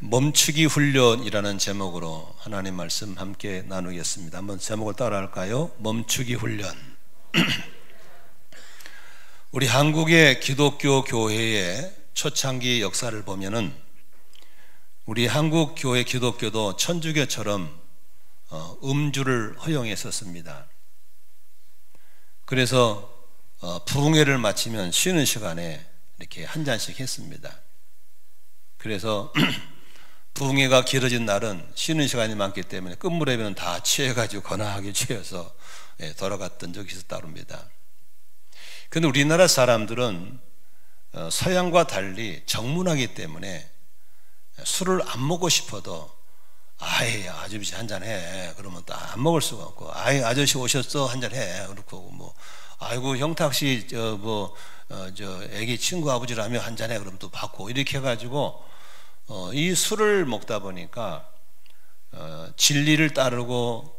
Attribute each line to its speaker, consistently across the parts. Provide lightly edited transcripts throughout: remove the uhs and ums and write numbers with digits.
Speaker 1: 멈추기 훈련이라는 제목으로 하나님 말씀 함께 나누겠습니다. 한번 제목을 따라할까요? 멈추기 훈련. 우리 한국의 기독교 교회의 초창기 역사를 보면은 우리 한국 교회 기독교도 천주교처럼 음주를 허용했었습니다. 그래서 부흥회를 마치면 쉬는 시간에 이렇게 한 잔씩 했습니다. 그래서 부흥회가 길어진 날은 쉬는 시간이 많기 때문에 끝무렵에는 다 취해가지고 거나하게 취해서 돌아갔던 적이 있었다합니다. 그런데 우리나라 사람들은 서양과 달리 정문하기 때문에 술을 안 먹고 싶어도 아이 아저씨 한잔 해 그러면 또 안 먹을 수가 없고, 아이 아저씨 오셨어 한잔 해 그렇고, 뭐 아이고 형탁씨 애기 친구 아버지라며 한잔 해 그러면 또 받고, 이렇게 해가지고 이 술을 먹다 보니까 진리를 따르고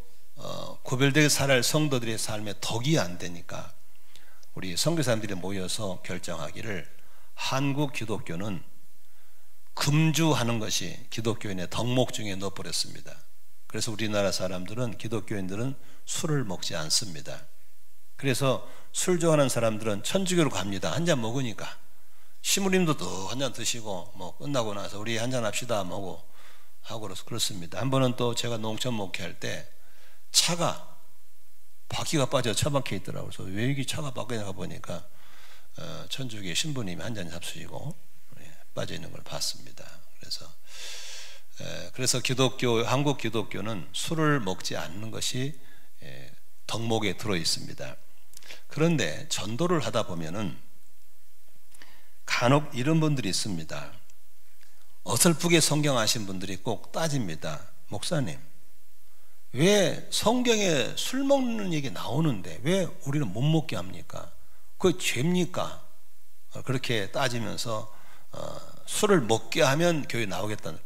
Speaker 1: 구별되게 살아갈 성도들의 삶에 덕이 안 되니까 우리 선교사님들이 모여서 결정하기를 한국 기독교는 금주하는 것이 기독교인의 덕목 중에 넣어버렸습니다. 그래서 우리나라 사람들은, 기독교인들은 술을 먹지 않습니다. 그래서 술 좋아하는 사람들은 천주교로 갑니다. 한 잔 먹으니까. 시무님도 또 한 잔 드시고, 뭐 끝나고 나서 우리 한 잔 합시다 하고 그렇습니다. 한 번은 또 제가 농촌 목회할 때 차가 바퀴가 빠져 처박혀 있더라고요. 그래서 왜 이게 차가 바뀌나 보니까 천주교 신부님이 한 잔 잡수시고 빠져 있는 걸 봤습니다. 그래서 한국 기독교는 술을 먹지 않는 것이 덕목에 들어 있습니다. 그런데 전도를 하다 보면은 간혹 이런 분들이 있습니다. 어설프게 성경 아신 분들이 꼭 따집니다. 목사님, 왜 성경에 술 먹는 얘기 나오는데 왜 우리는 못 먹게 합니까? 그게 죄입니까? 그렇게 따지면서 술을 먹게 하면 교회 나오겠다는,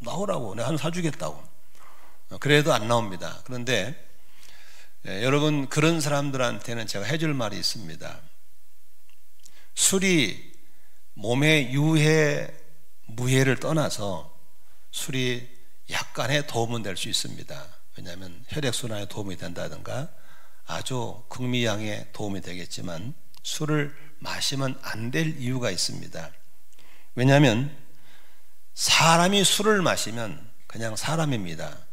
Speaker 1: 나오라고, 내가 한 사주겠다고. 그래도 안 나옵니다. 그런데 여러분, 그런 사람들한테는 제가 해줄 말이 있습니다. 술이 몸의 유해 무해를 떠나서 술이 약간의 도움은 될 수 있습니다. 왜냐하면 혈액순환에 도움이 된다든가 아주 극미양에 도움이 되겠지만 술을 마시면 안 될 이유가 있습니다. 왜냐하면 사람이 술을 마시면 그냥 사람입니다.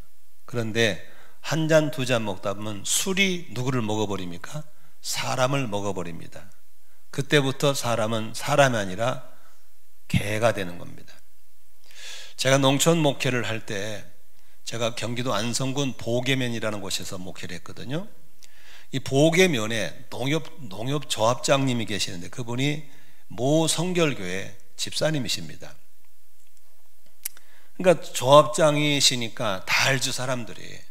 Speaker 1: 그런데 한 잔, 두 잔 먹다 보면 술이 누구를 먹어버립니까? 사람을 먹어버립니다. 그때부터 사람은 사람이 아니라 개가 되는 겁니다. 제가 농촌 목회를 할 때 제가 경기도 안성군 보계면이라는 곳에서 목회를 했거든요. 이 보계면에 농협 조합장님이 계시는데 그분이 모 성결교회 집사님이십니다. 그러니까 조합장이시니까 다 알죠, 사람들이.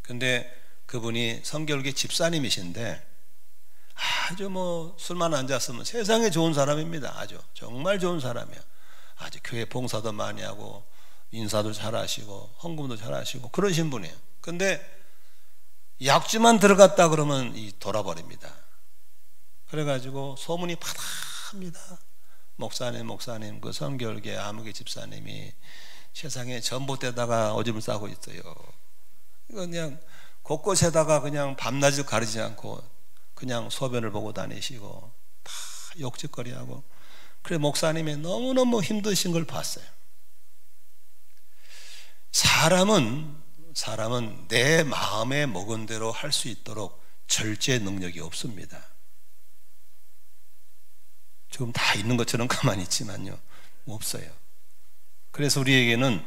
Speaker 1: 근데 그분이 성결교회 집사님이신데 아주 뭐 술만 앉았으면 세상에 좋은 사람입니다. 아주 정말 좋은 사람이야. 아주 교회 봉사도 많이 하고 인사도 잘하시고 헌금도 잘하시고 그러신 분이에요. 근데 약주만 들어갔다 그러면 돌아버립니다. 그래가지고 소문이 파다합니다. 목사님 그 성결교회 아무개 집사님이 세상에 전봇대다가 오줌을 싸고 있어요. 그냥 곳곳에다가 그냥 밤낮을 가리지 않고 그냥 소변을 보고 다니시고 다 욕짓거리하고, 그래 목사님이 너무너무 힘드신 걸 봤어요. 사람은 내 마음에 먹은 대로 할 수 있도록 절제 능력이 없습니다. 지금 다 있는 것처럼 가만히 있지만요, 없어요. 그래서 우리에게는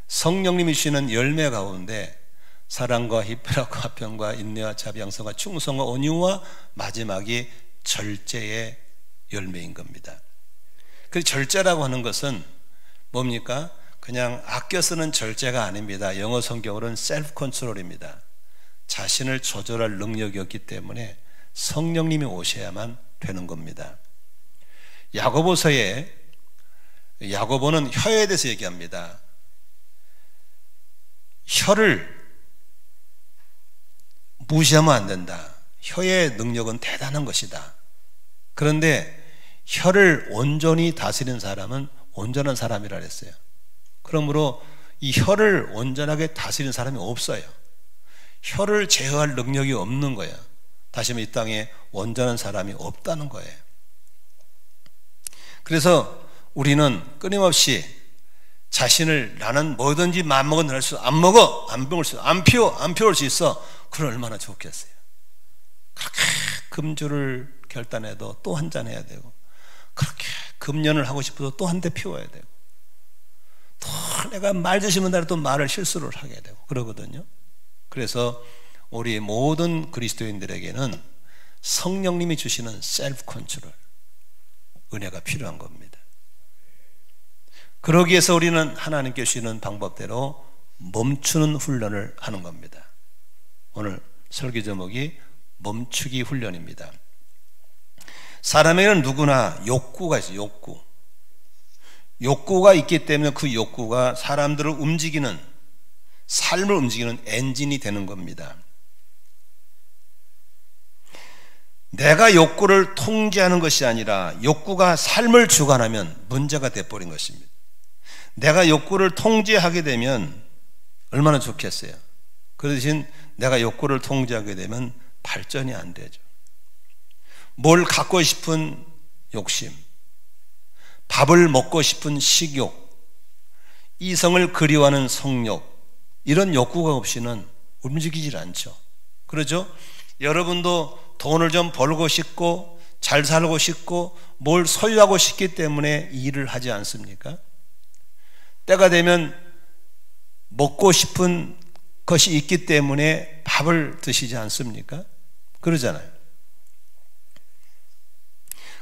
Speaker 1: 성령님이 주시는 열매 가운데 사랑과 희평과 화평과 인내와 자비, 양성과 충성과 온유와 마지막이 절제의 열매인 겁니다. 그 절제라고 하는 것은 뭡니까? 그냥 아껴 쓰는 절제가 아닙니다. 영어 성경으로는 셀프 컨트롤입니다. 자신을 조절할 능력이 없기 때문에 성령님이 오셔야만 되는 겁니다. 야고보는 혀에 대해서 얘기합니다. 혀를 무시하면 안 된다. 혀의 능력은 대단한 것이다. 그런데 혀를 온전히 다스리는 사람은 온전한 사람이라 그랬어요. 그러므로 이 혀를 온전하게 다스리는 사람이 없어요. 혀를 제어할 능력이 없는 거예요. 다시 말해 이 땅에 온전한 사람이 없다는 거예요. 그래서 우리는 끊임없이 자신을 나는 뭐든지 마음먹어 낼 수, 안 먹어, 안 먹을 수, 안 피울 수 있어. 그럼 얼마나 좋겠어요. 그렇게 금주를 결단해도 또 한 잔 해야 되고, 그렇게 금연을 하고 싶어도 또 한 대 피워야 되고, 또 내가 말 주시면 나를 또 말을 실수를 하게 되고 그러거든요. 그래서 우리 모든 그리스도인들에게는 성령님이 주시는 셀프 컨트롤, 은혜가 필요한 겁니다. 그러기 위해서 우리는 하나님께 주시는 방법대로 멈추는 훈련을 하는 겁니다. 오늘 설교 제목이 멈추기 훈련입니다. 사람에게는 누구나 욕구가 있어요. 욕구가 있기 때문에 그 욕구가 사람들을 움직이는, 삶을 움직이는 엔진이 되는 겁니다. 내가 욕구를 통제하는 것이 아니라 욕구가 삶을 주관하면 문제가 돼버린 것입니다. 내가 욕구를 통제하게 되면 얼마나 좋겠어요. 그 대신 내가 욕구를 통제하게 되면 발전이 안 되죠. 뭘 갖고 싶은 욕심, 밥을 먹고 싶은 식욕, 이성을 그리워하는 성욕, 이런 욕구가 없이는 움직이질 않죠. 그러죠? 여러분도 돈을 좀 벌고 싶고 잘 살고 싶고 뭘 소유하고 싶기 때문에 일을 하지 않습니까? 때가 되면 먹고 싶은 것이 있기 때문에 밥을 드시지 않습니까? 그러잖아요.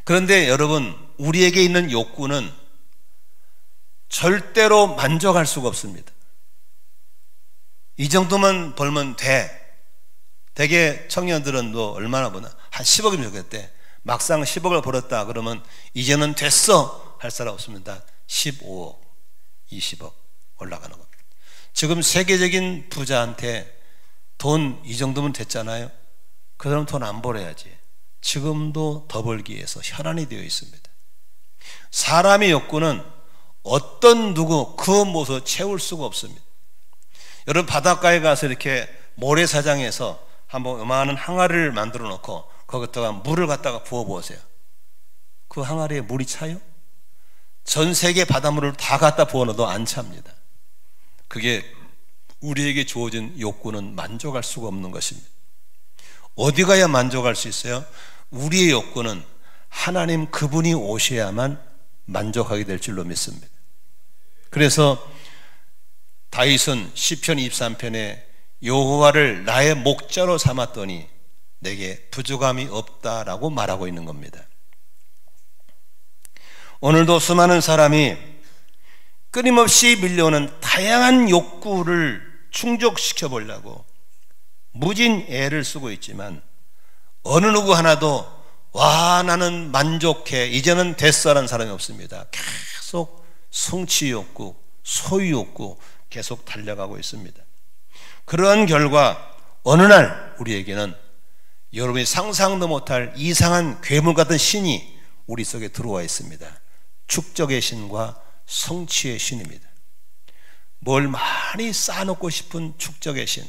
Speaker 1: 그런데 여러분, 우리에게 있는 욕구는 절대로 만족할 수가 없습니다. 이 정도만 벌면 돼. 대개 청년들은 너 얼마나 버나? 한 10억이면 좋겠대. 막상 10억을 벌었다 그러면 이제는 됐어 할 사람 없습니다. 15억, 20억 올라가는 겁니다. 지금 세계적인 부자한테 돈 이 정도면 됐잖아요. 그 사람 돈 안 벌어야지. 지금도 더 벌기 위해서 혈안이 되어 있습니다. 사람의 욕구는 어떤 누구 그 모습을 채울 수가 없습니다. 여러분, 바닷가에 가서 이렇게 모래사장에서 한번 요만한 항아리를 만들어 놓고 거기다가 물을 갖다가 부어 보세요. 그 항아리에 물이 차요? 전 세계 바닷물을 다 갖다 부어 넣어도 안 찹니다. 그게 우리에게 주어진 욕구는 만족할 수가 없는 것입니다. 어디 가야 만족할 수 있어요? 우리의 욕구는 하나님 그분이 오셔야만 만족하게 될 줄로 믿습니다. 그래서 다윗은 시편 23편에 여호와를 나의 목자로 삼았더니 내게 부족함이 없다라고 말하고 있는 겁니다. 오늘도 수많은 사람이 끊임없이 밀려오는 다양한 욕구를 충족시켜 보려고 무진 애를 쓰고 있지만 어느 누구 하나도 와 나는 만족해 이제는 됐어라는 사람이 없습니다. 계속 성취 욕구, 소유 욕구 계속 달려가고 있습니다. 그러한 결과 어느 날 우리에게는 여러분이 상상도 못할 이상한 괴물 같은 신이 우리 속에 들어와 있습니다. 축적의 신과 성취의 신입니다. 뭘 많이 쌓아놓고 싶은 축적의 신,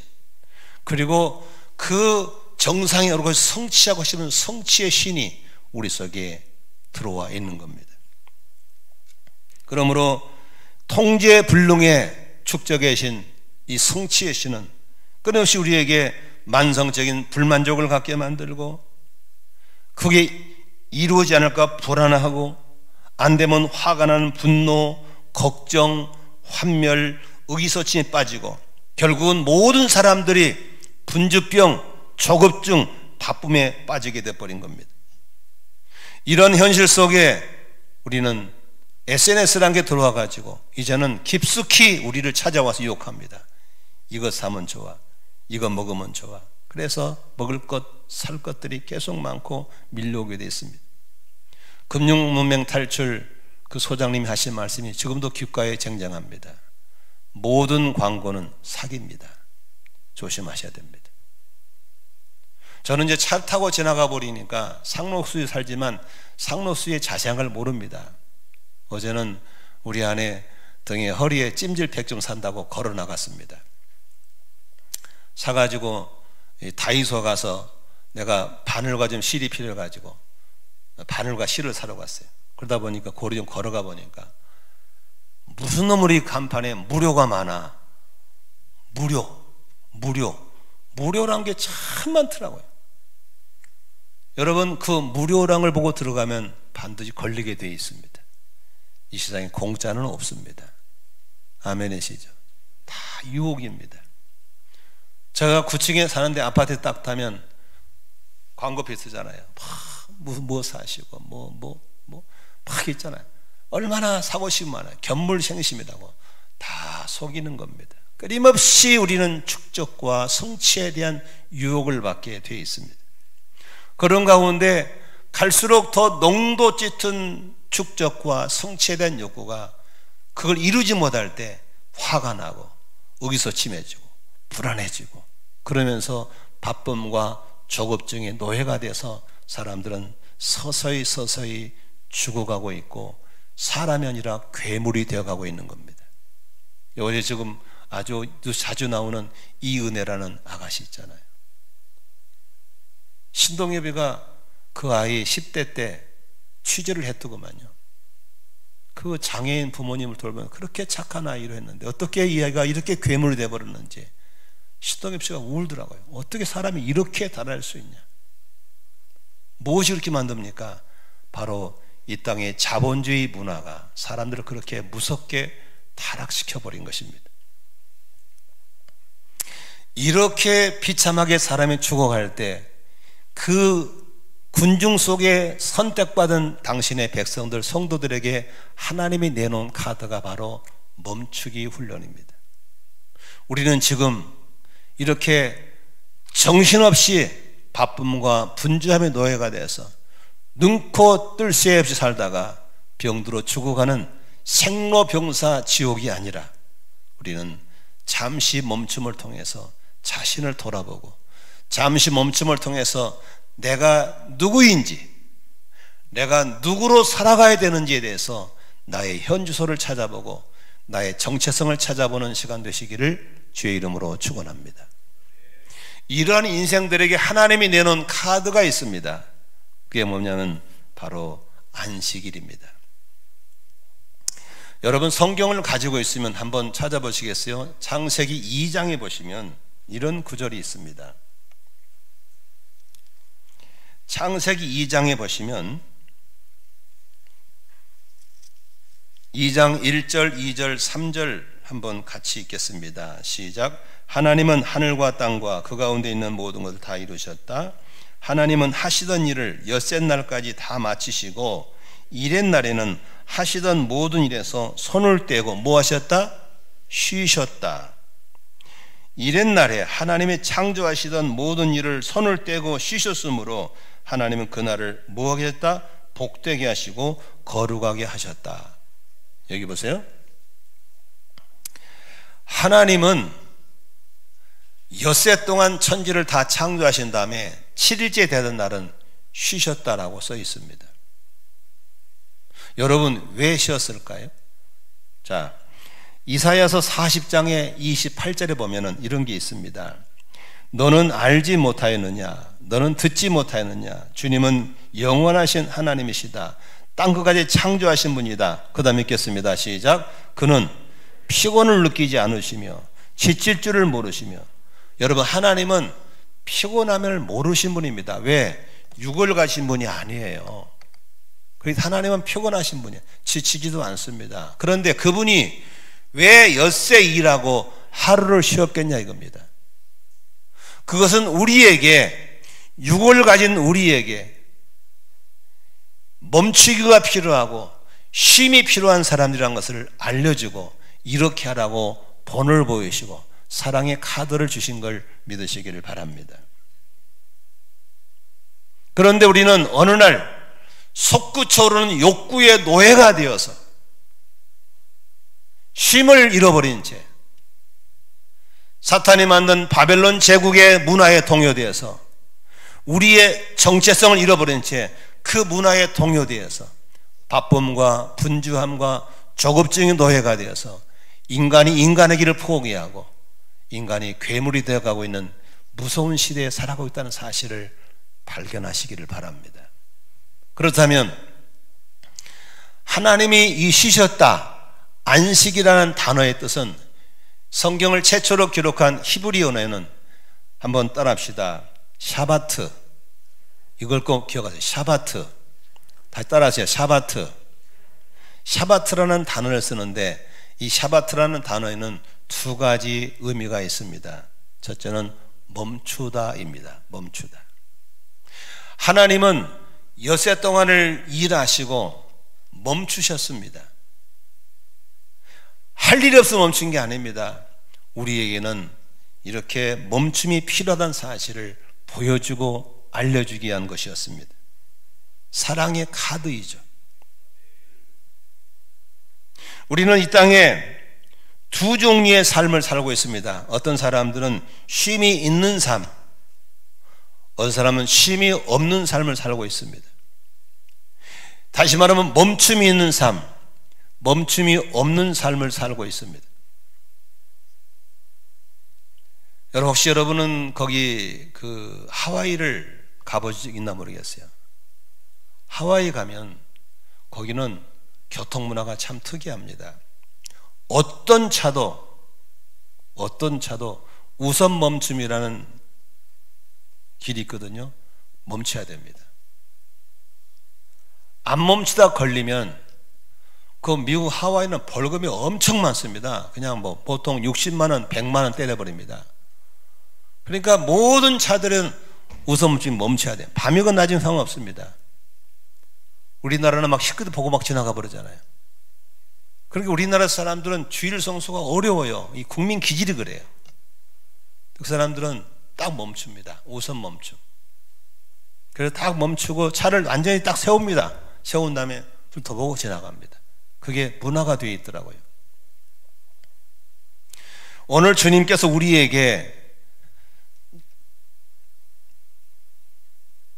Speaker 1: 그리고 그 정상에 오르고 성취하고 싶은 성취의 신이 우리 속에 들어와 있는 겁니다. 그러므로 통제불능의 축적의 신, 이 성취의 신은 끊임없이 우리에게 만성적인 불만족을 갖게 만들고 그게 이루어지지 않을까 불안하고 안 되면 화가 나는 분노, 걱정, 환멸, 의기소침에 빠지고 결국은 모든 사람들이 분주병, 조급증, 바쁨에 빠지게 돼버린 겁니다. 이런 현실 속에 우리는 SNS라는 게 들어와 가지고 이제는 깊숙이 우리를 찾아와서 유혹합니다. 이거 사면 좋아, 이거 먹으면 좋아. 그래서 먹을 것, 살 것들이 계속 많고 밀려오게 되어 있습니다. 금융문명 탈출 그 소장님이 하신 말씀이 지금도 귓가에 쟁쟁합니다. 모든 광고는 사기입니다. 조심하셔야 됩니다. 저는 이제 차 타고 지나가 버리니까 상록수에 살지만 상록수의 자세한 걸 모릅니다. 어제는 우리 아내 등에 허리에 찜질팩 좀 산다고 걸어 나갔습니다. 사가지고 다이소 가서 내가 바늘과 좀 실이 필요해가지고 바늘과 실을 사러 갔어요. 그러다 보니까 거리 좀 걸어가 보니까 무슨 놈 우리 간판에 무료가 많아. 무료란 게 참 많더라고요. 여러분, 그 무료란 걸 보고 들어가면 반드시 걸리게 되어 있습니다. 이 세상에 공짜는 없습니다. 아멘이시죠? 다 유혹입니다. 제가 9층에 사는데 아파트에 딱 타면 광고표 쓰잖아요. 뭐 사시고 막 있잖아요. 얼마나 사고 싶으면 많아요. 견물생심이라고 다 속이는 겁니다. 끊임없이 우리는 축적과 성취에 대한 유혹을 받게 되어 있습니다. 그런 가운데 갈수록 더 농도 짙은 축적과 성취에 대한 욕구가 그걸 이루지 못할 때 화가 나고 의기소침해지고 불안해지고 그러면서 바쁨과 조급증의 노예가 돼서 사람들은 서서히 죽어가고 있고 사람이 아니라 괴물이 되어가고 있는 겁니다. 어제 지금 아주 자주 나오는 이은혜라는 아가씨 있잖아요. 신동엽이가 그 아이 10대 때 취재를 했더구만요. 그 장애인 부모님을 돌보면 그렇게 착한 아이로 했는데 어떻게 이 아이가 이렇게 괴물이 되어버렸는지 신동엽 씨가 울더라고요. 어떻게 사람이 이렇게 달할 수 있냐. 무엇이 그렇게 만듭니까? 바로 이 땅의 자본주의 문화가 사람들을 그렇게 무섭게 타락시켜버린 것입니다. 이렇게 비참하게 사람이 죽어갈 때 그 군중 속에 선택받은 당신의 백성들, 성도들에게 하나님이 내놓은 카드가 바로 멈추기 훈련입니다. 우리는 지금 이렇게 정신없이 바쁨과 분주함의 노예가 돼서 눈코 뜰 새 없이 살다가 병들어 죽어가는 생로병사 지옥이 아니라 우리는 잠시 멈춤을 통해서 자신을 돌아보고 잠시 멈춤을 통해서 내가 누구인지, 내가 누구로 살아가야 되는지에 대해서 나의 현주소를 찾아보고 나의 정체성을 찾아보는 시간 되시기를 주의 이름으로 축원합니다. 이러한 인생들에게 하나님이 내놓은 카드가 있습니다. 그게 뭐냐면 바로 안식일입니다. 여러분 성경을 가지고 있으면 한번 찾아보시겠어요? 창세기 2장에 보시면 이런 구절이 있습니다. 창세기 2장에 보시면 2장 1절, 2절, 3절 한번 같이 읽겠습니다. 시작. 하나님은 하늘과 땅과 그 가운데 있는 모든 것을 다 이루셨다. 하나님은 하시던 일을 엿새 날까지 다 마치시고 이렛 날에는 하시던 모든 일에서 손을 떼고 뭐 하셨다? 쉬셨다. 이렛 날에 하나님이 창조하시던 모든 일을 손을 떼고 쉬셨으므로 하나님은 그날을 뭐 하게 했다? 복되게 하시고 거룩하게 하셨다. 여기 보세요. 하나님은 엿새 동안 천지를 다 창조하신 다음에 7일째 되던 날은 쉬셨다라고 써 있습니다. 여러분 왜 쉬었을까요? 자, 이사야서 40장의 28절에 보면은 이런 게 있습니다. 너는 알지 못하였느냐? 너는 듣지 못하였느냐? 주님은 영원하신 하나님이시다. 땅 끝까지 창조하신 분이다. 그 다음에 읽겠습니다. 시작. 그는 피곤을 느끼지 않으시며 지칠 줄을 모르시며. 여러분 하나님은 피곤함을 모르신 분입니다. 왜? 육을 가신 분이 아니에요. 그래서 하나님은 피곤하신 분이에요. 지치지도 않습니다. 그런데 그분이 왜 엿새 일하고 하루를 쉬었겠냐 이겁니다. 그것은 우리에게, 육을 가진 우리에게 멈추기가 필요하고 쉼이 필요한 사람들이라는 것을 알려주고 이렇게 하라고 본을 보이시고 사랑의 카드를 주신 걸 믿으시기를 바랍니다. 그런데 우리는 어느 날 솟구쳐오르는 욕구의 노예가 되어서 쉼을 잃어버린 채 사탄이 만든 바벨론 제국의 문화에 동요되어서 우리의 정체성을 잃어버린 채 그 문화에 동요되어서 바쁨과 분주함과 조급증의 노예가 되어서 인간이 인간의 길을 포기하고 인간이 괴물이 되어가고 있는 무서운 시대에 살아가고 있다는 사실을 발견하시기를 바랍니다. 그렇다면 하나님이 이 쉬셨다, 안식이라는 단어의 뜻은 성경을 최초로 기록한 히브리어에는 한번 따라합시다. 샤바트. 이걸 꼭 기억하세요. 샤바트. 다시 따라하세요. 샤바트. 샤바트라는 단어를 쓰는데 이 샤바트라는 단어에는 두 가지 의미가 있습니다. 첫째는 멈추다입니다. 멈추다. 하나님은 엿새 동안을 일하시고 멈추셨습니다. 할 일이 없어 멈춘 게 아닙니다. 우리에게는 이렇게 멈춤이 필요하다는 사실을 보여주고 알려주기 위한 것이었습니다. 사랑의 카드이죠. 우리는 이 땅에 두 종류의 삶을 살고 있습니다. 어떤 사람들은 쉼이 있는 삶, 어떤 사람은 쉼이 없는 삶을 살고 있습니다. 다시 말하면 멈춤이 있는 삶, 멈춤이 없는 삶을 살고 있습니다. 여러분, 혹시 여러분은 거기 하와이를 가보신 적 있나 모르겠어요. 하와이 가면 거기는 교통문화가 참 특이합니다. 어떤 차도 우선 멈춤이라는 길이 있거든요. 멈춰야 됩니다. 안 멈추다 걸리면 그 미국 하와이는 벌금이 엄청 많습니다. 그냥 뭐 보통 60만 원, 100만 원 때려버립니다. 그러니까 모든 차들은 우선 멈춰야 돼요. 밤이건 낮이건 상관없습니다. 우리나라는 막 시끄러 보고 막 지나가 버리잖아요. 그러니까 우리나라 사람들은 주일 성수가 어려워요. 이 국민 기질이 그래요. 그 사람들은 딱 멈춥니다. 우선 멈춤. 그래서 딱 멈추고 차를 완전히 딱 세웁니다. 세운 다음에 좀 더 보고 지나갑니다. 그게 문화가 되어 있더라고요. 오늘 주님께서 우리에게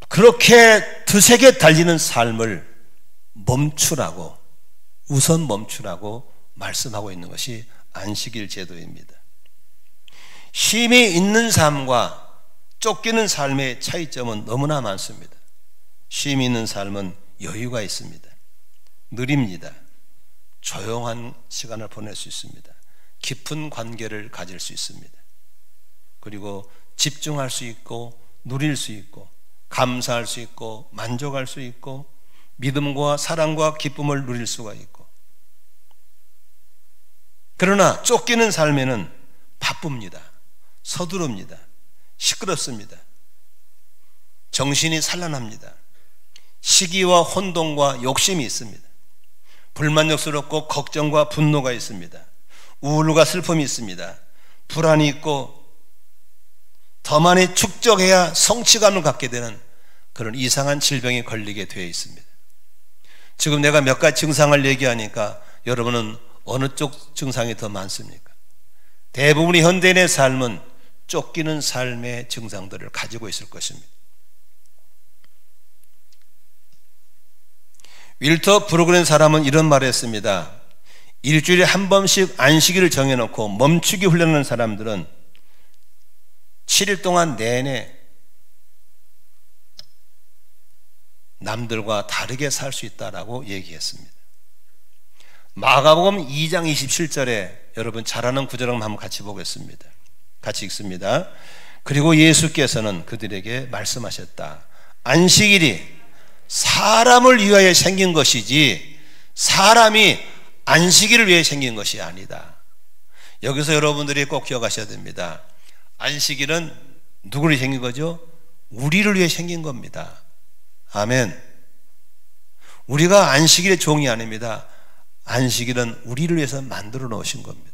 Speaker 1: 그렇게 드세게 달리는 삶을 멈추라고, 우선 멈추라고 말씀하고 있는 것이 안식일 제도입니다. 쉼이 있는 삶과 쫓기는 삶의 차이점은 너무나 많습니다. 쉼이 있는 삶은 여유가 있습니다. 느립니다. 조용한 시간을 보낼 수 있습니다. 깊은 관계를 가질 수 있습니다. 그리고 집중할 수 있고 누릴 수 있고 감사할 수 있고 만족할 수 있고 믿음과 사랑과 기쁨을 누릴 수가 있고. 그러나 쫓기는 삶에는 바쁩니다. 서두릅니다. 시끄럽습니다. 정신이 산란합니다. 시기와 혼동과 욕심이 있습니다. 불만족스럽고 걱정과 분노가 있습니다. 우울과 슬픔이 있습니다. 불안이 있고 더 많이 축적해야 성취감을 갖게 되는 그런 이상한 질병에 걸리게 되어 있습니다. 지금 내가 몇 가지 증상을 얘기하니까 여러분은 어느 쪽 증상이 더 많습니까? 대부분의 현대인의 삶은 쫓기는 삶의 증상들을 가지고 있을 것입니다. 윌터 브루그라는 사람은 이런 말을 했습니다. 일주일에 한 번씩 안식일을 정해놓고 멈추기 훈련하는 사람들은 7일 동안 내내 남들과 다르게 살 수 있다라고 얘기했습니다. 마가복음 2장 27절에 여러분 잘 아는 구절을 한번 같이 보겠습니다. 같이 읽습니다. 그리고 예수께서는 그들에게 말씀하셨다. 안식일이 사람을 위하여 생긴 것이지 사람이 안식일을 위해 생긴 것이 아니다. 여기서 여러분들이 꼭 기억하셔야 됩니다. 안식일은 누구를 위해 생긴 거죠? 우리를 위해 생긴 겁니다. 아멘. 우리가 안식일의 종이 아닙니다. 안식일은 우리를 위해서 만들어 놓으신 겁니다.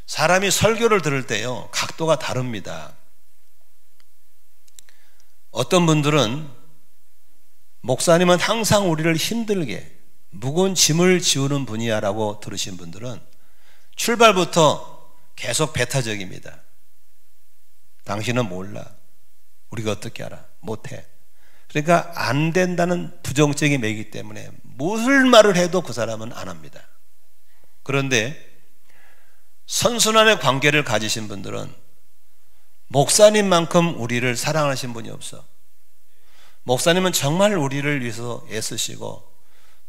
Speaker 1: 사람이 설교를 들을 때요, 각도가 다릅니다. 어떤 분들은 목사님은 항상 우리를 힘들게 무거운 짐을 지우는 분이야 라고 들으신 분들은 출발부터 계속 배타적입니다. 당신은 몰라. 우리가 어떻게 알아? 못해. 그러니까 안 된다는 부정적인 매이기 때문에 무슨 말을 해도 그 사람은 안 합니다. 그런데 선순환의 관계를 가지신 분들은 목사님만큼 우리를 사랑하신 분이 없어. 목사님은 정말 우리를 위해서 애쓰시고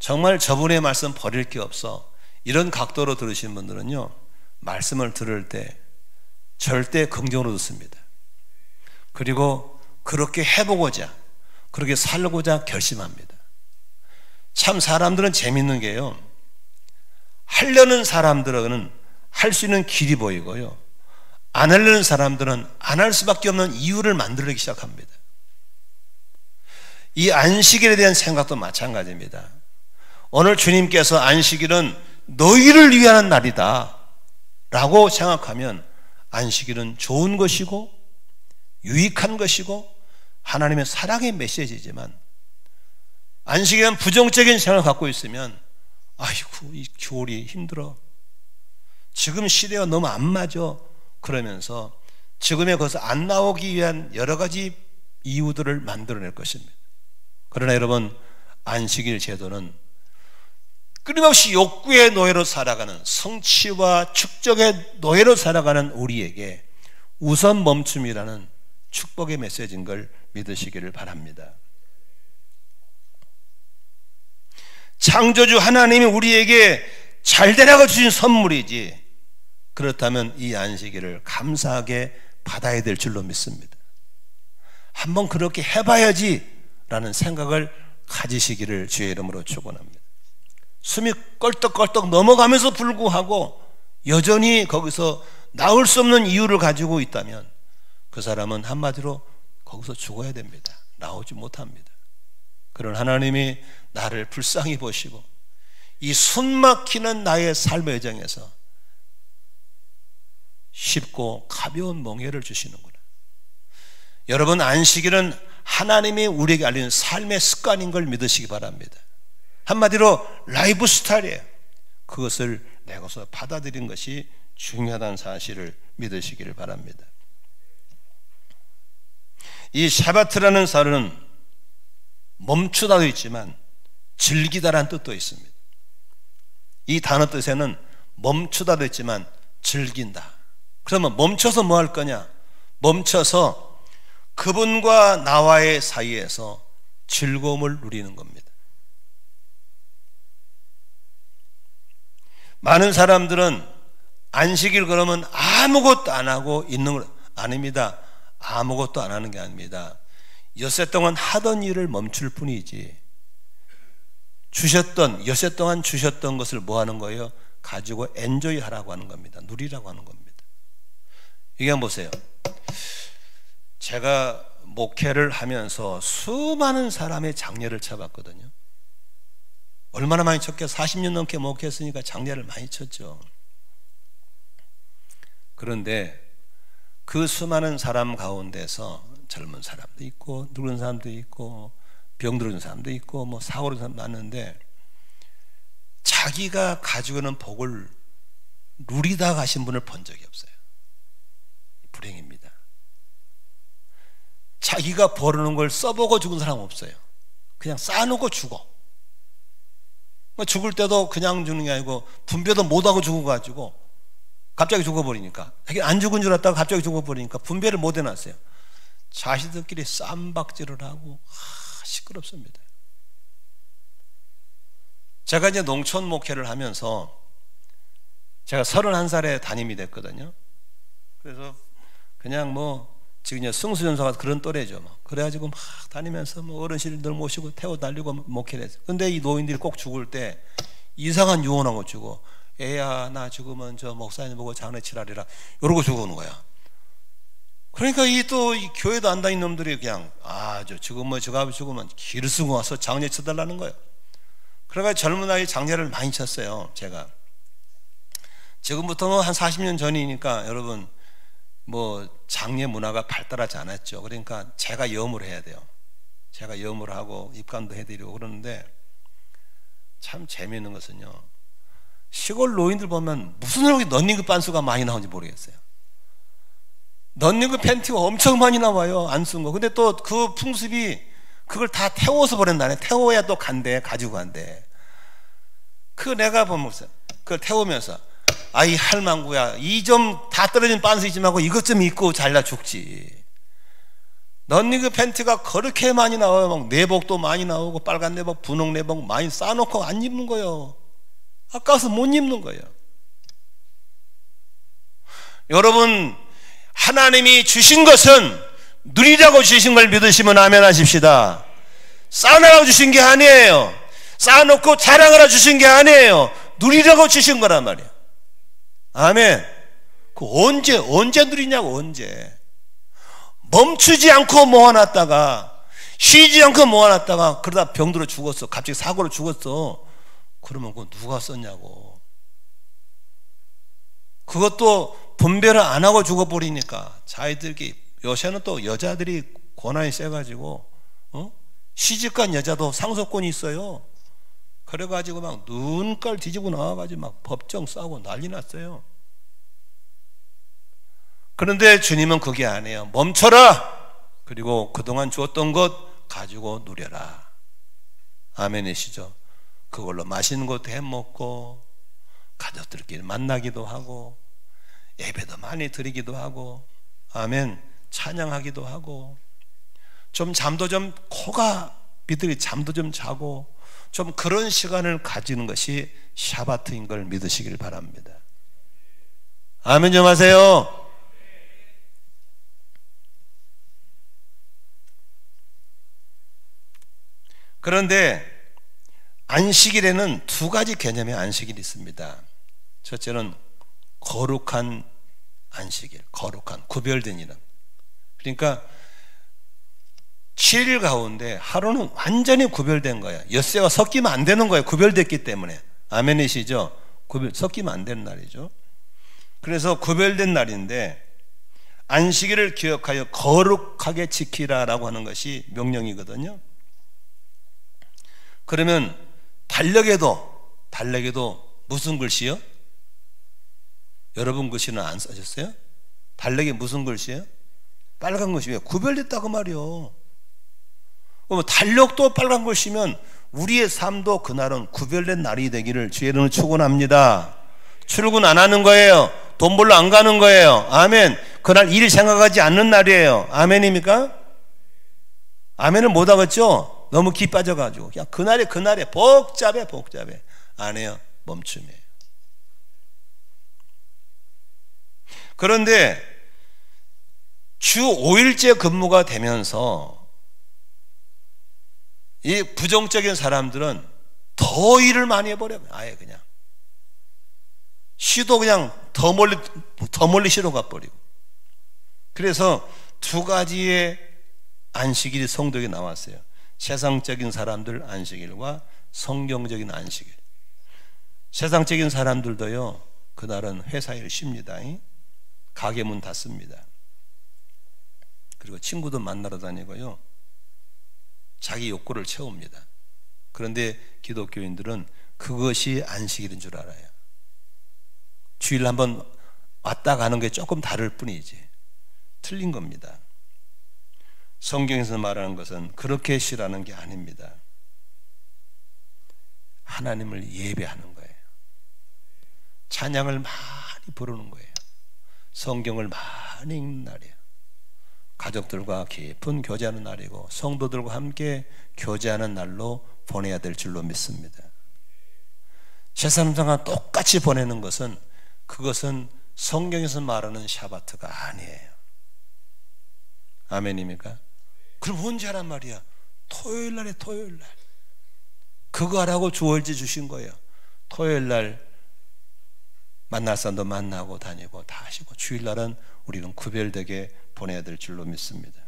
Speaker 1: 정말 저분의 말씀 버릴 게 없어. 이런 각도로 들으신 분들은요, 말씀을 들을 때 절대 긍정으로 듣습니다. 그리고 그렇게 해보고자, 그렇게 살고자 결심합니다. 참 사람들은 재밌는 게요, 하려는 사람들은 할 수 있는 길이 보이고요, 안 하려는 사람들은 안 할 수밖에 없는 이유를 만들기 시작합니다. 이 안식일에 대한 생각도 마찬가지입니다. 오늘 주님께서 안식일은 너희를 위한 날이다 라고 생각하면 안식일은 좋은 것이고 유익한 것이고 하나님의 사랑의 메시지지만, 안식일은 부정적인 생각을 갖고 있으면 아이고 이 교리 힘들어, 지금 시대가 너무 안 맞아, 그러면서 지금의 것을 안 나오기 위한 여러 가지 이유들을 만들어낼 것입니다. 그러나 여러분, 안식일 제도는 끊임없이 욕구의 노예로 살아가는, 성취와 축적의 노예로 살아가는 우리에게 우선 멈춤이라는 축복의 메시지인 걸 믿으시기를 바랍니다. 창조주 하나님이 우리에게 잘 되라고 주신 선물이지, 그렇다면 이 안식일을 감사하게 받아야 될 줄로 믿습니다. 한번 그렇게 해봐야지 라는 생각을 가지시기를 주의 이름으로 축원합니다. 숨이 껄떡껄떡 넘어가면서 불구하고 여전히 거기서 나올 수 없는 이유를 가지고 있다면 그 사람은 한마디로 거기서 죽어야 됩니다. 나오지 못합니다. 그런 하나님이 나를 불쌍히 보시고 이 숨막히는 나의 삶의 여정에서 쉽고 가벼운 멍에를 주시는구나. 여러분, 안식일은 하나님이 우리에게 알리는 삶의 습관인 걸 믿으시기 바랍니다. 한마디로 라이프 스타일이에요. 그것을 내가서 받아들인 것이 중요하다는 사실을 믿으시기를 바랍니다. 이 샤바트라는 단어는 멈추다도 있지만 즐기다라는 뜻도 있습니다. 이 단어 뜻에는 멈추다도 있지만 즐긴다. 그러면 멈춰서 뭐 할 거냐? 멈춰서 그분과 나와의 사이에서 즐거움을 누리는 겁니다. 많은 사람들은 안식일 그러면 아무것도 안 하고 있는 거 아닙니다. 아무것도 안 하는 게 아닙니다. 엿새 동안 하던 일을 멈출 뿐이지, 엿새 동안 주셨던 것을 뭐 하는 거예요? 가지고 엔조이 하라고 하는 겁니다. 누리라고 하는 겁니다. 이게 한번 보세요. 제가 목회를 하면서 수많은 사람의 장례를 쳐봤거든요. 얼마나 많이 쳤겠어요? 40년 넘게 목회했으니까 장례를 많이 쳤죠. 그런데 그 수많은 사람 가운데서 젊은 사람도 있고 늙은 사람도 있고 병들은 사람도 있고 뭐 사고를 사람도 많은데, 자기가 가지고 있는 복을 누리다 가신 분을 본 적이 없어요. 불행입니다. 자기가 버르는 걸 써보고 죽은 사람은 없어요. 그냥 쌓아놓고 죽어. 죽을 때도 그냥 죽는 게 아니고 분배도 못하고 죽어가지고 갑자기 죽어버리니까, 안 죽은 줄 알았다가 갑자기 죽어버리니까 분배를 못 해놨어요. 자식들끼리 쌈박질을 하고 시끄럽습니다. 제가 이제 농촌 목회를 하면서 제가 31살에 담임이 됐거든요. 그래서 그냥 뭐 지금 이제 승수연수가 그런 또래죠. 그래가지고 막 다니면서 뭐 어르신들 모시고 태워 달리고 목회를 했어요. 근데 이 노인들이 꼭 죽을 때 이상한 유언하고 주고, 애야 나 죽으면 저 목사님 보고 장례 치라리라 이러고 죽어오는 거야. 그러니까 이 교회도 안 다니는 놈들이 그냥 저 죽으면 저 아버지 죽으면 길을 쓰고 와서 장례 쳐달라는 거예요. 그래가 젊은 나이에 장례를 많이 쳤어요. 제가 지금부터 한 40년 전이니까 여러분 뭐 장례 문화가 발달하지 않았죠. 그러니까 제가 염을 해야 돼요. 제가 염을 하고 입간도 해드리고 그러는데, 참 재미있는 것은요, 시골 노인들 보면 무슨 이렇게 런닝크 반스가 많이 나오는지 모르겠어요. 런닝크 팬티가 엄청 많이 나와요, 안 쓴 거. 근데 또 그 풍습이 그걸 다 태워서 보낸다네. 태워야 또 간대, 가지고 간대. 그 내가 보면서 그걸 태우면서 아이 할망구야, 이 좀 다 떨어진 빤스 있지 말고 이것 좀 입고 잘라 죽지. 넌니그 팬티가 그렇게 많이 나와요. 막 내복도 많이 나오고 빨간 내복, 분홍 내복 많이 싸놓고 안 입는 거예요. 아까워서 못 입는 거예요. 여러분, 하나님이 주신 것은 누리라고 주신 걸 믿으시면 아멘 하십시다. 쌓아놓으라고 주신 게 아니에요. 쌓아놓고 자랑하라 주신 게 아니에요. 누리라고 주신 거란 말이에요. 아멘. 그 언제 누리냐고. 언제 멈추지 않고 모아놨다가, 쉬지 않고 모아놨다가 그러다 병들어 죽었어, 갑자기 사고로 죽었어. 그러면 그거 누가 썼냐고. 그것도 분별을 안 하고 죽어버리니까 자기들끼리. 요새는 또 여자들이 권한이 세가지고 시집간 여자도 상속권이 있어요. 그래가지고 막 눈깔 뒤지고 나와가지고 막 법정 싸우고 난리 났어요. 그런데 주님은 그게 아니에요. 멈춰라. 그리고 그동안 주었던 것 가지고 누려라. 아멘이시죠? 그걸로 맛있는 것도 해먹고 가족들끼리 만나기도 하고 예배도 많이 드리기도 하고, 아멘, 찬양하기도 하고, 좀 잠도 좀, 코가 비둘기 잠도 좀 자고, 좀 그런 시간을 가지는 것이 샤바트인 걸 믿으시길 바랍니다. 아멘 좀 하세요. 그런데 안식일에는 두 가지 개념의 안식일이 있습니다. 첫째는 거룩한 안식일, 거룩한, 구별된 이름. 그러니까 7일 가운데 하루는 완전히 구별된 거야. 엿새와 섞이면 안 되는 거예요. 구별됐기 때문에. 아멘이시죠? 섞이면 안 되는 날이죠. 그래서 구별된 날인데 안식일을 기억하여 거룩하게 지키라라고 하는 것이 명령이거든요. 그러면 달력에도 무슨 글씨요? 여러분 글씨는 안 써졌어요? 달력에 무슨 글씨예요? 빨간 글씨예요. 구별됐다고 말이요. 그럼 달력도 빨간 글씨면 우리의 삶도 그날은 구별된 날이 되기를 주의 이름으로 축원합니다. 출근 안 하는 거예요. 돈 벌러 안 가는 거예요. 아멘. 그날 일 생각하지 않는 날이에요. 아멘입니까? 아멘을 못 하겠죠? 너무 기 빠져가지고 그냥 그날에 복잡해. 안 해요. 멈춤이에요. 그런데 주 5일째 근무가 되면서 이 부정적인 사람들은 더 일을 많이 해버려요. 아예 그냥 쉬도 그냥 더 멀리 쉬러 가버리고. 그래서 두 가지의 안식일이 성도에 나왔어요. 세상적인 사람들 안식일과 성경적인 안식일. 세상적인 사람들도요, 그날은 회사일 쉽니다. 가게 문 닫습니다. 그리고 친구도 만나러 다니고요, 자기 욕구를 채웁니다. 그런데 기독교인들은 그것이 안식일인 줄 알아요. 주일 한번 왔다 가는 게 조금 다를 뿐이지 틀린 겁니다. 성경에서 말하는 것은 그렇게 쉬라는 게 아닙니다. 하나님을 예배하는 거예요. 찬양을 많이 부르는 거예요. 성경을 많이 읽는 날이에요. 가족들과 깊은 교제하는 날이고 성도들과 함께 교제하는 날로 보내야 될 줄로 믿습니다. 세상과 똑같이 보내는 것은, 그것은 성경에서 말하는 샤바트가 아니에요. 아멘입니까? 그럼 언제 하란 말이야? 토요일날에 토요일날. 그거 하라고 주월지 주신 거예요. 토요일날 만날 사람도 만나고 다니고 다 하시고, 주일날은 우리는 구별되게 보내야 될 줄로 믿습니다.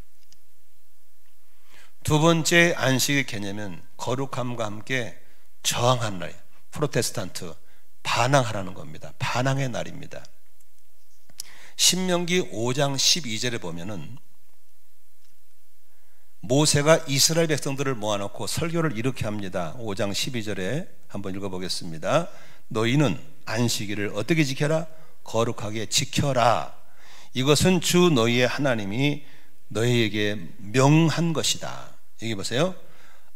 Speaker 1: 두 번째 안식의 개념은 거룩함과 함께 저항하는 날이에요. 프로테스탄트, 반항하라는 겁니다. 반항의 날입니다. 신명기 5장 12절에 보면은 모세가 이스라엘 백성들을 모아놓고 설교를 이렇게 합니다. 5장 12절에 한번 읽어보겠습니다. 너희는 안식일을 어떻게 지켜라? 거룩하게 지켜라. 이것은 주 너희의 하나님이 너희에게 명한 것이다. 여기 보세요.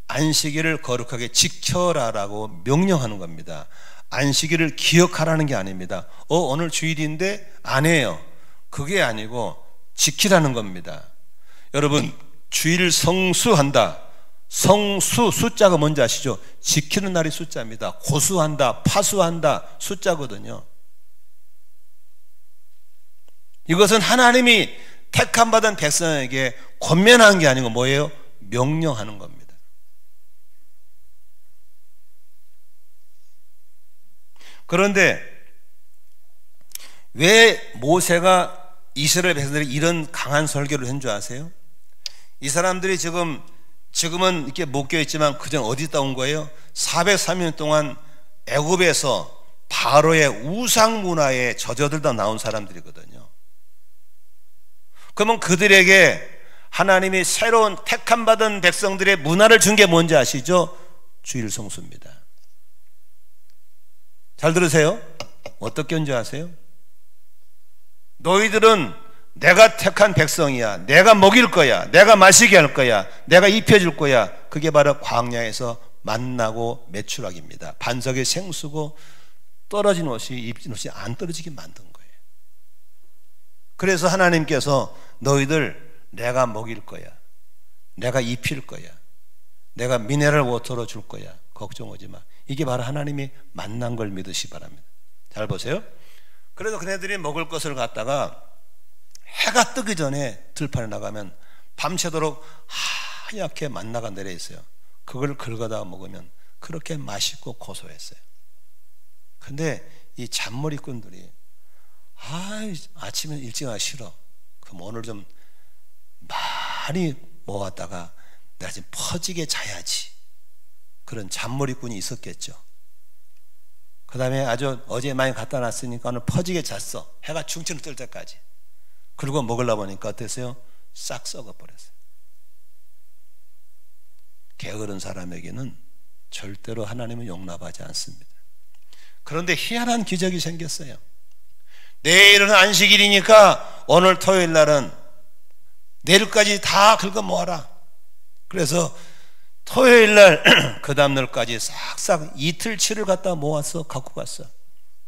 Speaker 1: 안식일을 거룩하게 지켜라라고 명령하는 겁니다. 안식일을 기억하라는 게 아닙니다. 오늘 주일인데 안 해요. 그게 아니고 지키라는 겁니다. 여러분, 주일 성수한다. 성수 숫자가 뭔지 아시죠? 지키는 날이 숫자입니다. 고수한다, 파수한다 숫자거든요. 이것은 하나님이 택함 받은 백성에게 권면하는 게 아니고 뭐예요? 명령하는 겁니다. 그런데 왜 모세가 이스라엘 백성들이 이런 강한 설교를 한 줄 아세요? 이 사람들이 지금은 이렇게 묶여있지만 그전 어디 있다 온 거예요? 430년 동안 애굽에서 바로의 우상 문화에 젖어들다 나온 사람들이거든요. 그러면 그들에게 하나님이 새로운 택함 받은 백성들의 문화를 준 게 뭔지 아시죠? 주일 성수입니다. 잘 들으세요. 어떻게 한지 아세요? 너희들은 내가 택한 백성이야. 내가 먹일 거야. 내가 마시게 할 거야. 내가 입혀줄 거야. 그게 바로 광야에서 만나고 메추라기입니다. 반석의 생수고 떨어진 옷이 입진 옷이 안 떨어지게 만든 거예요. 그래서 하나님께서 너희들 내가 먹일 거야. 내가 입힐 거야. 내가 미네랄 워터로 줄 거야. 걱정하지 마. 이게 바로 하나님이 만난 걸 믿으시 바랍니다. 잘 보세요. 그래서 그네들이 먹을 것을 갖다가 해가 뜨기 전에 들판에 나가면 밤새도록 하얗게 만나가 내려 있어요. 그걸 긁어다가 먹으면 그렇게 맛있고 고소했어요. 근데 이 잔머리꾼들이 아침에 일찍 하기 싫어. 그럼 오늘 좀 많이 모았다가 내가 지금 퍼지게 자야지. 그런 잔머리꾼이 있었겠죠. 그 다음에 아주 어제 많이 갖다 놨으니까 오늘 퍼지게 잤어. 해가 충치는 뜰 때까지. 그리고 먹으려고 보니까 어땠어요? 싹 썩어버렸어요. 게으른 사람에게는 절대로 하나님은 용납하지 않습니다. 그런데 희한한 기적이 생겼어요. 내일은 안식일이니까 오늘 토요일 날은 내일까지 다 긁어 모아라. 그래서 토요일 날 그 다음 날까지 싹싹 이틀치를 갖다 모아서 갖고 갔어.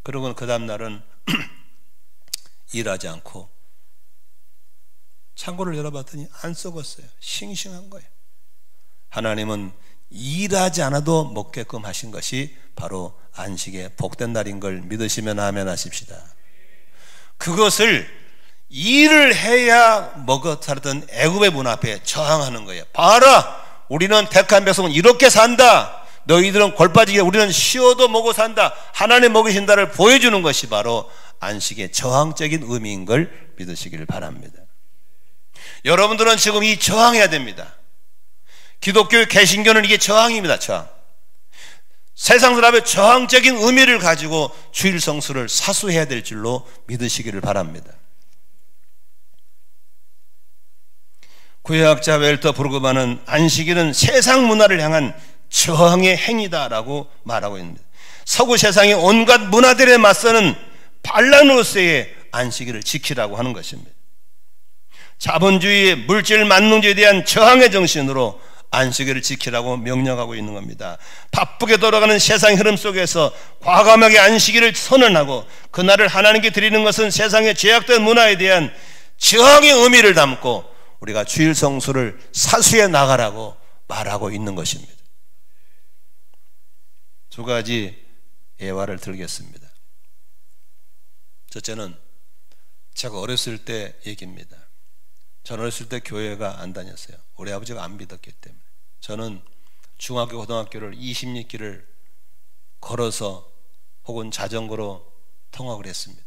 Speaker 1: 그러고 그 다음 날은 일하지 않고 창고를 열어봤더니 안 썩었어요. 싱싱한 거예요. 하나님은 일하지 않아도 먹게끔 하신 것이 바로 안식의 복된 날인 걸 믿으시면 아멘 하십시다. 그것을 일을 해야 먹어 살던 애굽의 문 앞에 저항하는 거예요. 봐라, 우리는 택한 백성은 이렇게 산다. 너희들은 골빠지게 우리는 쉬어도 먹고 산다. 하나님 먹이신다를 보여주는 것이 바로 안식의 저항적인 의미인 걸 믿으시기를 바랍니다. 여러분들은 지금 이 저항해야 됩니다. 기독교 개신교는 이게 저항입니다. 저항. 세상 사람의 저항적인 의미를 가지고 주일 성수를 사수해야 될 줄로 믿으시기를 바랍니다. 구약자 웰터 브루그만은 안식일은 세상 문화를 향한 저항의 행위다라고 말하고 있습니다. 서구 세상의 온갖 문화들에 맞서는 발라누스의 안식일을 지키라고 하는 것입니다. 자본주의의 물질 만능주의에 대한 저항의 정신으로 안식일을 지키라고 명령하고 있는 겁니다. 바쁘게 돌아가는 세상의 흐름 속에서 과감하게 안식일을 선언하고 그날을 하나님께 드리는 것은 세상의 죄악된 문화에 대한 저항의 의미를 담고 우리가 주일 성수를 사수해 나가라고 말하고 있는 것입니다. 두 가지 예화를 들겠습니다. 첫째는 제가 어렸을 때 얘기입니다. 저는 어렸을 때 교회가 안 다녔어요. 우리 아버지가 안 믿었기 때문에. 저는 중학교, 고등학교를 20리길을 걸어서 혹은 자전거로 통학을 했습니다.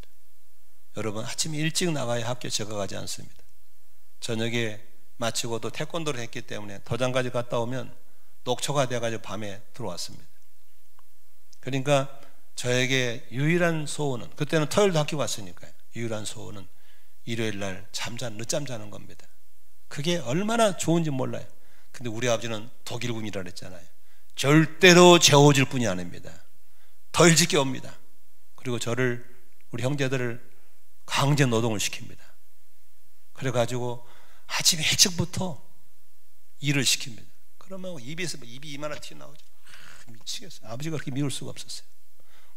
Speaker 1: 여러분, 아침 일찍 나가야 학교 제가 가지 않습니다. 저녁에 마치고도 태권도를 했기 때문에 도장까지 갔다 오면 녹초가 돼가지고 밤에 들어왔습니다. 그러니까 저에게 유일한 소원은, 그때는 토요일도 학교 갔으니까요, 유일한 소원은 일요일 날 늦잠 자는 겁니다. 그게 얼마나 좋은지 몰라요. 근데 우리 아버지는 독일군이라 그랬잖아요. 절대로 재워줄 뿐이 아닙니다. 더 일찍 깨웁니다. 그리고 저를, 우리 형제들을 강제 노동을 시킵니다. 그래가지고 아침 일찍부터 일을 시킵니다. 그러면 입이 이만한 튀어나오죠. 미치겠어요. 아버지가 그렇게 미울 수가 없었어요.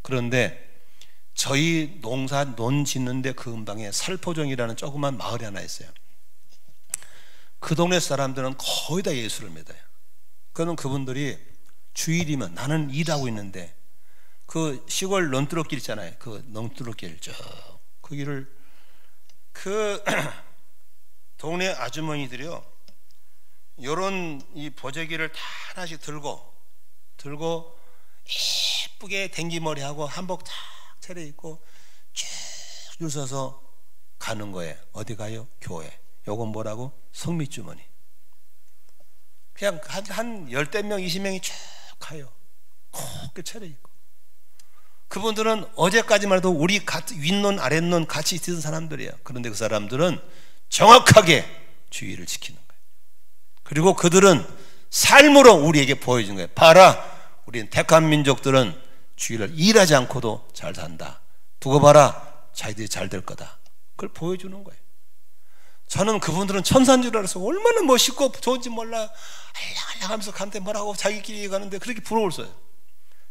Speaker 1: 그런데 저희 논 짓는데 그 근방에 살포정이라는 조그만 마을이 하나 있어요. 그 동네 사람들은 거의 다 예수를 믿어요. 그는 그분들이 주일이면 나는 일하고 있는데 그 시골 논두렁길 있잖아요. 그 논두렁길 쭉 그 길을 그 동네 아주머니들이요, 요런 이 보재기를 다 하나씩 들고 예쁘게 댕기머리하고 한복 탁 차려입고 쭉 줄 서서 가는 거예요. 어디 가요? 교회. 요건 뭐라고? 성미주머니. 그냥 한 10명 20명이 쭉 가요. 곱게 차려입고. 그분들은 어제까지만 해도 우리 윗논 아랫논 같이 있던 사람들이에요. 그런데 그 사람들은 정확하게 주의를 지키는 거예요. 그리고 그들은 삶으로 우리에게 보여준 거예요. 봐라, 우리는 택한 민족들은 주의를 일하지 않고도 잘 산다. 두고 봐라, 자기들이 잘 될 거다. 그걸 보여주는 거예요. 저는 그분들은 천사인 줄 알아서 얼마나 멋있고 좋은지 몰라 알랑알랑 하면서 가는데 뭐라고 자기끼리 가는데 그렇게 부러웠어요.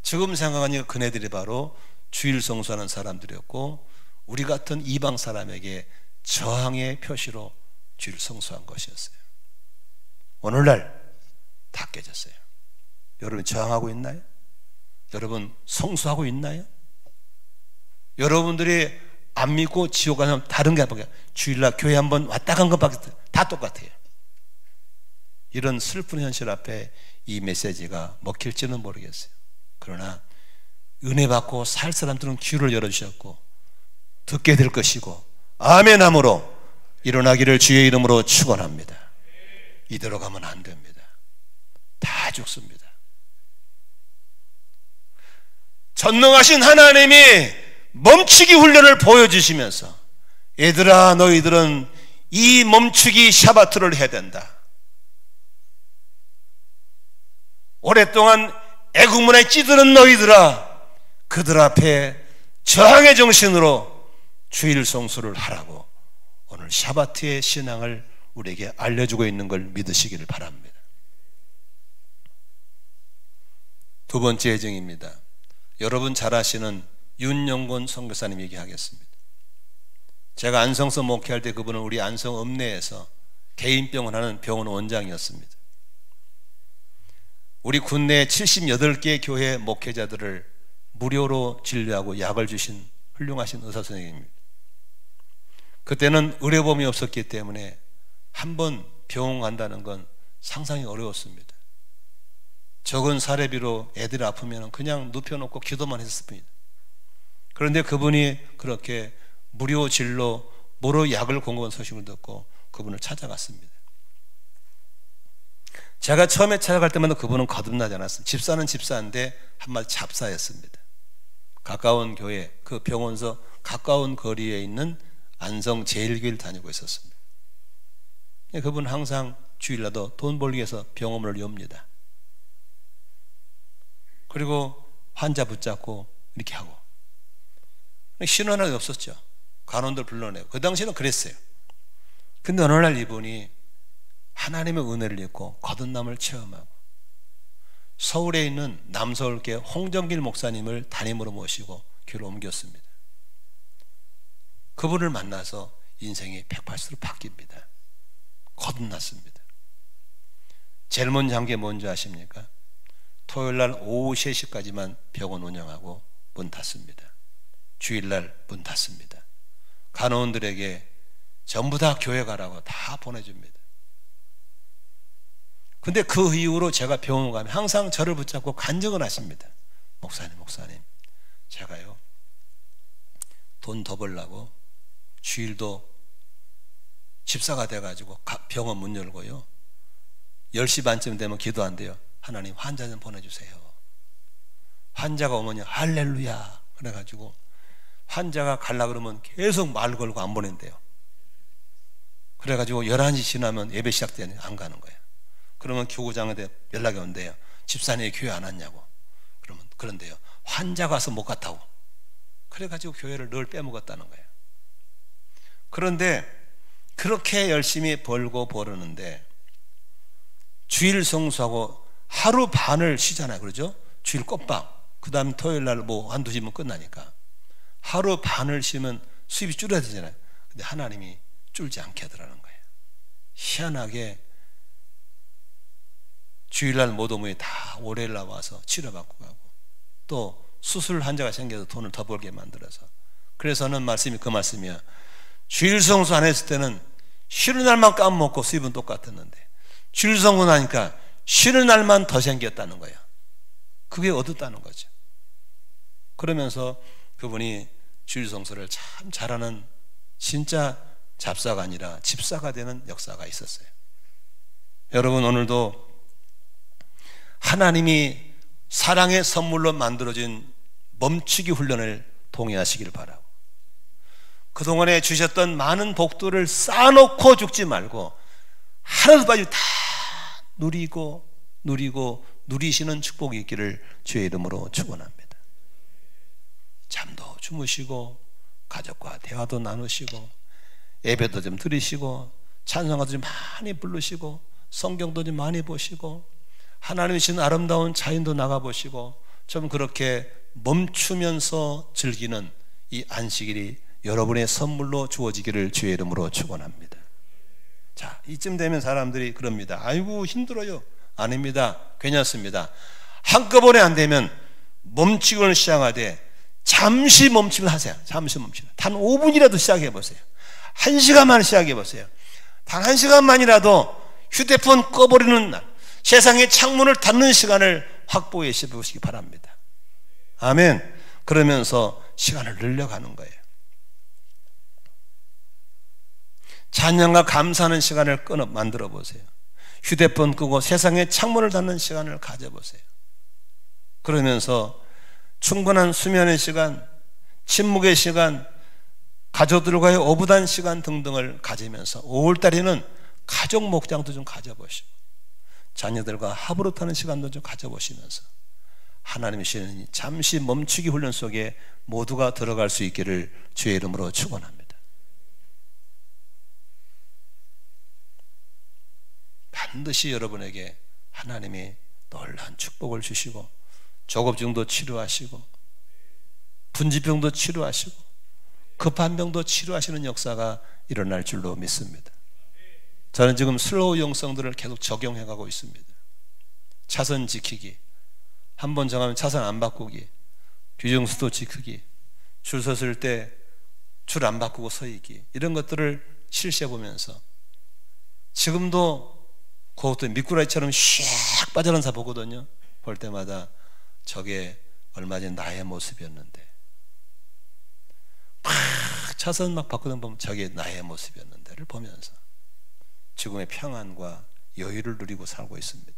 Speaker 1: 지금 생각하니까 그네들이 바로 주일 성수하는 사람들이었고 우리 같은 이방 사람에게 저항의 표시로 주일 성수한 것이었어요. 오늘날 다 깨졌어요. 여러분 저항하고 있나요? 여러분 성수하고 있나요? 여러분들이 안 믿고 지옥 가면 다른 게 아니라 주일날 교회 한번 왔다 간 것밖에 다 똑같아요. 이런 슬픈 현실 앞에 이 메시지가 먹힐지는 모르겠어요. 그러나 은혜 받고 살 사람들은 귀를 열어주셨고 듣게 될 것이고 아멘함으로 일어나기를 주의 이름으로 축원합니다. 이대로 가면 안 됩니다. 다 죽습니다. 전능하신 하나님이 멈추기 훈련을 보여주시면서 얘들아 너희들은 이 멈추기 샤바트를 해야 된다. 오랫동안 애국문에 찌드는 너희들아 그들 앞에 저항의 정신으로 주일 성수를 하라고 오늘 샤바트의 신앙을 우리에게 알려주고 있는 걸 믿으시기를 바랍니다. 두 번째 예정입니다. 여러분 잘 아시는 윤영곤 선교사님 얘기하겠습니다. 제가 안성서 목회할 때 그분은 우리 안성 읍내에서 개인병원 하는 병원 원장이었습니다. 우리 국내 78개 교회 목회자들을 무료로 진료하고 약을 주신 훌륭하신 의사 선생님입니다. 그때는 의료보험이 없었기 때문에 한 번 병원 간다는 건 상상이 어려웠습니다. 적은 사례비로 애들 아프면 그냥 눕혀놓고 기도만 했을 뿐이다. 그런데 그분이 그렇게 무료 진로, 무료 약을 공급한 소식을 듣고 그분을 찾아갔습니다. 제가 처음에 찾아갈 때마다 그분은 거듭나지 않았습니다. 집사는 집사인데 한마디 잡사였습니다. 가까운 교회, 그 병원서 가까운 거리에 있는 안성 제일교회를 다니고 있었습니다. 그분은 항상 주일날도 돈 벌기 위해서 병원을 엽니다. 그리고 환자 붙잡고 이렇게 하고 신호 하나 없었죠. 간원들 불러내고 그 당시에는 그랬어요. 근데 어느 날 이분이 하나님의 은혜를 입고 거듭남을 체험하고 서울에 있는 남서울교회 홍정길 목사님을 담임으로 모시고 교회로 옮겼습니다. 그분을 만나서 인생이 180도로 바뀝니다. 거듭났습니다. 제일 먼저 한 게 뭔지 아십니까? 토요일날 오후 3시까지만 병원 운영하고 문 닫습니다. 주일날 문 닫습니다. 간호원들에게 전부 다 교회 가라고 다 보내줍니다. 근데 그 이후로 제가 병원 가면 항상 저를 붙잡고 간증을 하십니다. 목사님 제가요 돈 더 벌라고 주일도 집사가 돼가지고 병원 문 열고요 10시 반쯤 되면 기도 안 돼요. 하나님 환자 좀 보내주세요. 환자가 오면 할렐루야 그래가지고 환자가 갈라 그러면 계속 말 걸고 안 보낸대요. 그래가지고 11시 지나면 예배 시작되면 안 가는 거예요. 그러면 교구장한테 연락이 온대요. 집사님이 교회 안 왔냐고. 그러면 그런데요 환자가 와서 못 갔다고. 그래가지고 교회를 늘 빼먹었다는 거예요. 그런데 그렇게 열심히 벌고 벌었는데 주일 성수하고 하루 반을 쉬잖아요. 그러죠? 주일 꽃방. 그 다음 토요일 날 뭐 한두 시면 끝나니까. 하루 반을 쉬면 수입이 줄어야 되잖아요. 근데 하나님이 줄지 않게 하더라는 거예요. 희한하게 주일날 못 오면 다 월요일 날 와서 치료받고 가고, 또 수술 환자가 생겨서 돈을 더 벌게 만들어서. 그래서 하는 말씀이 그 말씀이야. 주일 성수 안 했을 때는 쉬는 날만 까먹고 수입은 똑같았는데, 주일 성수 나니까 쉬는 날만 더 생겼다는 거야. 그게 얻었다는 거죠. 그러면서 그분이 주일 성수를 참 잘하는 진짜 잡사가 아니라 집사가 되는 역사가 있었어요. 여러분, 오늘도 하나님이 사랑의 선물로 만들어진 멈추기 훈련을 동의하시기를 바라고, 그동안에 주셨던 많은 복들을 쌓아놓고 죽지 말고 하나도 빠지고 다 누리시는 축복이 있기를 주의 이름으로 축원합니다. 잠도 주무시고 가족과 대화도 나누시고 예배도 좀 드리시고 찬송가도 좀 많이 부르시고 성경도 좀 많이 보시고 하나님이 주신 아름다운 자연도 나가보시고 좀 그렇게 멈추면서 즐기는 이 안식일이 여러분의 선물로 주어지기를 주의 이름으로 축원합니다. 자, 이쯤 되면 사람들이 그럽니다. 아이고 힘들어요. 아닙니다. 괜찮습니다. 한꺼번에 안 되면 멈추기를 시작하되 잠시 멈추면 하세요. 잠시 멈추면 단 5분이라도 시작해 보세요. 1시간만 시작해 보세요. 단 1시간만이라도 휴대폰 꺼버리는 날, 세상의 창문을 닫는 시간을 확보해 보시기 바랍니다. 아멘. 그러면서 시간을 늘려가는 거예요. 찬양과 감사하는 시간을 만들어 보세요. 휴대폰 끄고 세상의 창문을 닫는 시간을 가져보세요. 그러면서 충분한 수면의 시간, 침묵의 시간, 가족들과의 오붓한 시간 등등을 가지면서 5월달에는 가족 목장도 좀 가져보시고 자녀들과 하부릇하는 시간도 좀 가져보시면서 하나님이 주시는 잠시 멈추기 훈련 속에 모두가 들어갈 수 있기를 주의 이름으로 축원합니다. 반드시 여러분에게 하나님이 놀라운 축복을 주시고 조급증도 치료하시고 분지병도 치료하시고 급한 병도 치료하시는 역사가 일어날 줄로 믿습니다. 저는 지금 슬로우 영성들을 계속 적용해가고 있습니다. 차선 지키기, 한번 정하면 차선 안 바꾸기, 규정수도 지키기, 줄 섰을 때 줄 안 바꾸고 서 있기, 이런 것들을 실시해보면서 지금도 그것도 미꾸라지처럼 샥 빠져나온 사 보거든요. 볼 때마다 저게 얼마 전 나의 모습이었는데, 막 차선 막 바꾸는 보면 저게 나의 모습이었는데를 보면서 지금의 평안과 여유를 누리고 살고 있습니다.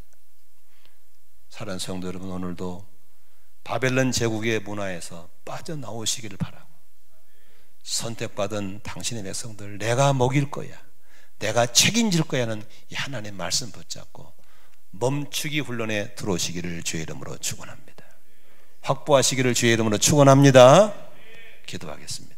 Speaker 1: 사랑하는 성도 여러분, 오늘도 바벨론 제국의 문화에서 빠져나오시기를 바라고, 선택받은 당신의 백성들 내가 먹일 거야, 내가 책임질 거야는 이 하나님의 말씀 붙잡고 멈추기 훈련에 들어오시기를 주의 이름으로 축원합니다. 확보하시기를 주의 이름으로 축원합니다. 기도하겠습니다.